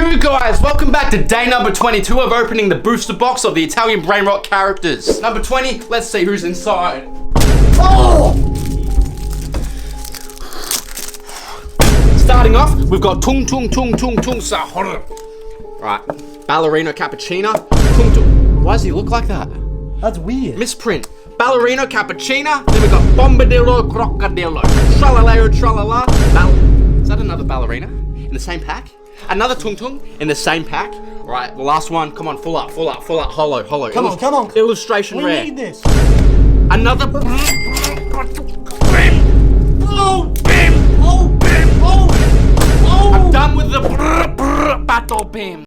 You guys, welcome back to day number 22 of opening the booster box of the Italian Brainrot characters. Number 20, let's see who's inside. Oh! Starting off, we've got Tung Tung Tung Tung Tung Sahara. Right, Ballerino Cappuccino. Tung Tung. Why does he look like that? That's weird. Misprint. Ballerino Cappuccino. Then we got Bombadillo Crocodillo. Tralaleo Tralala. Is that another ballerina? In the same pack? Another Tung Tung in the same pack. Right, the last one. Come on, full up. Hollow. Come on. Illustration We rare. need this. Another. Oh! I'm done with the battle beam.